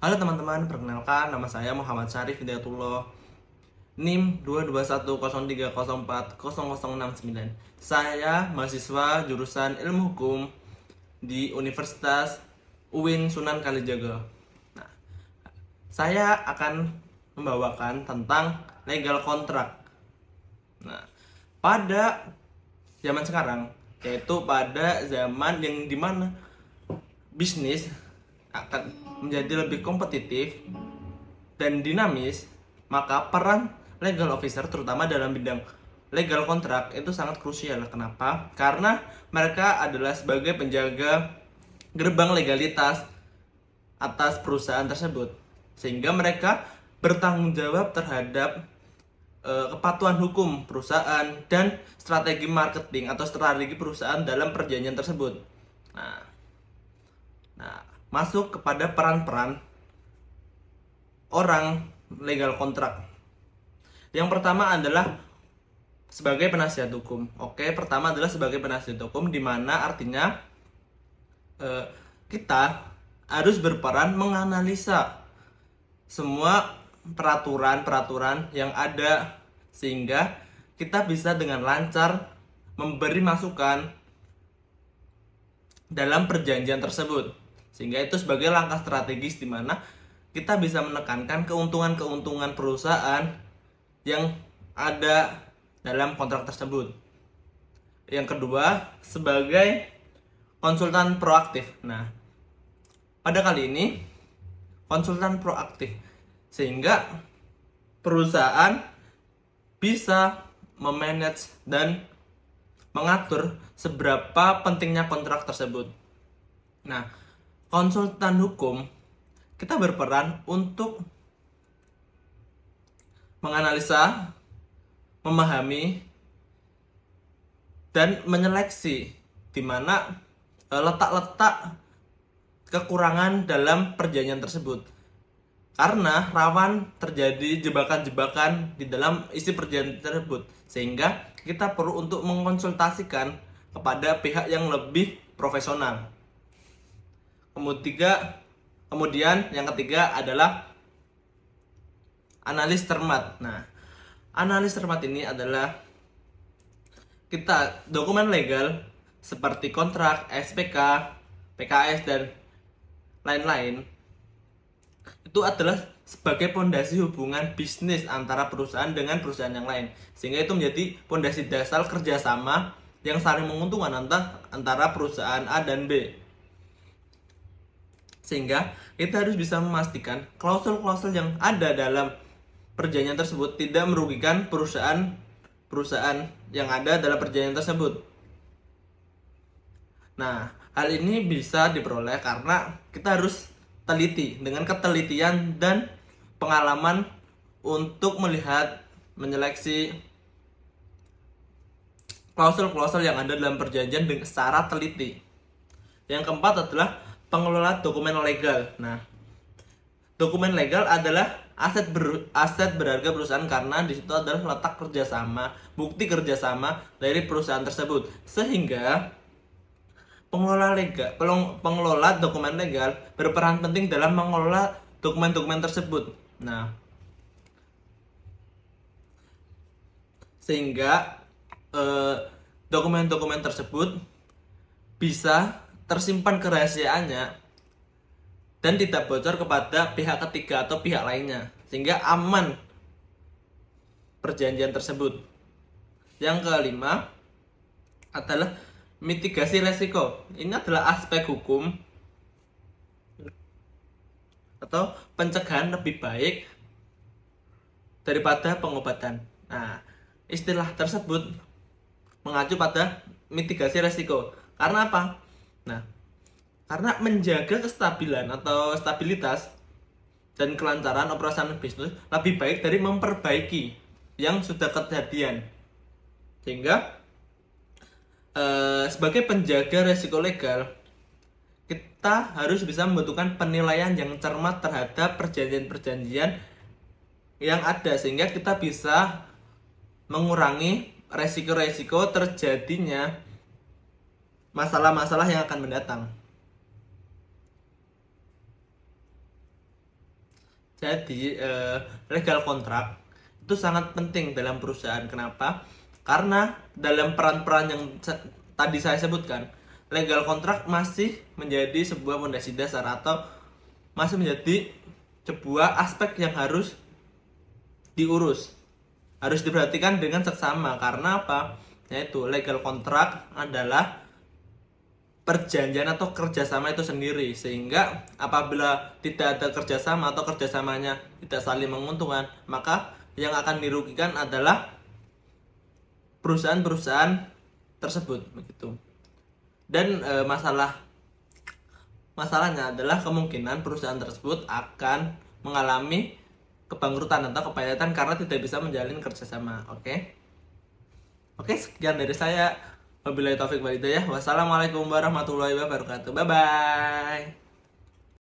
Halo teman-teman, perkenalkan nama saya Muhammad Syarif Hidayatullah, NIM 22103040069. Saya mahasiswa jurusan Ilmu Hukum di Universitas UIN Sunan Kalijaga. Nah, saya akan membawakan tentang legal kontrak. Nah, pada zaman sekarang, yaitu pada zaman yang dimana bisnis akan menjadi lebih kompetitif dan dinamis, maka peran legal officer terutama dalam bidang legal kontrak itu sangat krusial. Kenapa? Karena mereka adalah sebagai penjaga gerbang legalitas atas perusahaan tersebut, sehingga mereka bertanggung jawab terhadap kepatuhan hukum perusahaan dan strategi marketing atau strategi perusahaan dalam perjanjian tersebut. Nah, masuk kepada peran-peran orang legal kontrak. Yang pertama adalah sebagai penasihat hukum. Oke, pertama adalah sebagai penasihat hukum, di mana artinya kita harus berperan menganalisa semua peraturan-peraturan yang ada, sehingga kita bisa dengan lancar memberi masukan dalam perjanjian tersebut. Sehingga itu sebagai langkah strategis di mana kita bisa menekankan keuntungan-keuntungan perusahaan yang ada dalam kontrak tersebut. Yang kedua, sebagai konsultan proaktif. Nah, pada kali ini konsultan proaktif, sehingga perusahaan bisa memanage dan mengatur seberapa pentingnya kontrak tersebut. Nah, konsultan hukum kita berperan untuk menganalisa, memahami, dan menyeleksi di mana letak-letak kekurangan dalam perjanjian tersebut. Karena rawan terjadi jebakan-jebakan di dalam isi perjanjian tersebut, sehingga kita perlu untuk mengkonsultasikan kepada pihak yang lebih profesional. Kemudian yang ketiga adalah analis cermat. Nah, analis cermat ini adalah kita dokumen legal seperti kontrak, SPK, PKS, dan lain-lain itu adalah sebagai pondasi hubungan bisnis antara perusahaan dengan perusahaan yang lain, sehingga itu menjadi pondasi dasar kerjasama yang saling menguntungkan antara perusahaan A dan B. Sehingga kita harus bisa memastikan klausul-klausul yang ada dalam perjanjian tersebut tidak merugikan perusahaan yang ada dalam perjanjian tersebut. Nah, hal ini bisa diperoleh karena kita harus teliti, dengan ketelitian dan pengalaman untuk melihat, menyeleksi klausul-klausul yang ada dalam perjanjian dengan secara teliti. Yang keempat adalah pengelola dokumen legal. Nah, dokumen legal adalah aset berharga perusahaan karena di situ adalah letak kerjasama, bukti kerjasama dari perusahaan tersebut, sehingga pengelola dokumen legal berperan penting dalam mengelola dokumen-dokumen tersebut. Nah, sehingga dokumen-dokumen tersebut bisa tersimpan kerahasiaannya dan tidak bocor kepada pihak ketiga atau pihak lainnya, sehingga aman perjanjian tersebut. Yang kelima adalah mitigasi resiko. Ini adalah aspek hukum atau pencegahan lebih baik daripada pengobatan. Nah, istilah tersebut mengacu pada mitigasi resiko. Karena apa? Nah, karena menjaga kestabilan atau stabilitas dan kelancaran operasional bisnis lebih baik dari memperbaiki yang sudah kejadian. Sehingga sebagai penjaga resiko legal, kita harus bisa membutuhkan penilaian yang cermat terhadap perjanjian-perjanjian yang ada, sehingga kita bisa mengurangi resiko-resiko terjadinya masalah-masalah yang akan mendatang. Jadi legal kontrak itu sangat penting dalam perusahaan. Kenapa? Karena dalam peran-peran yang tadi saya sebutkan, legal kontrak masih menjadi sebuah fondasi dasar atau masih menjadi sebuah aspek yang harus diurus, harus diperhatikan dengan seksama. Karena apa? Yaitu legal kontrak adalah perjanjian atau kerjasama itu sendiri, sehingga apabila tidak ada kerjasama atau kerjasamanya tidak saling menguntungkan, maka yang akan dirugikan adalah perusahaan-perusahaan tersebut begitu. Dan masalahnya adalah kemungkinan perusahaan tersebut akan mengalami kebangkrutan atau kepayahan karena tidak bisa menjalin kerjasama. Oke, sekian dari saya. Wabillahi taufik wal hidayah. Wassalamualaikum warahmatullahi wabarakatuh. Bye bye.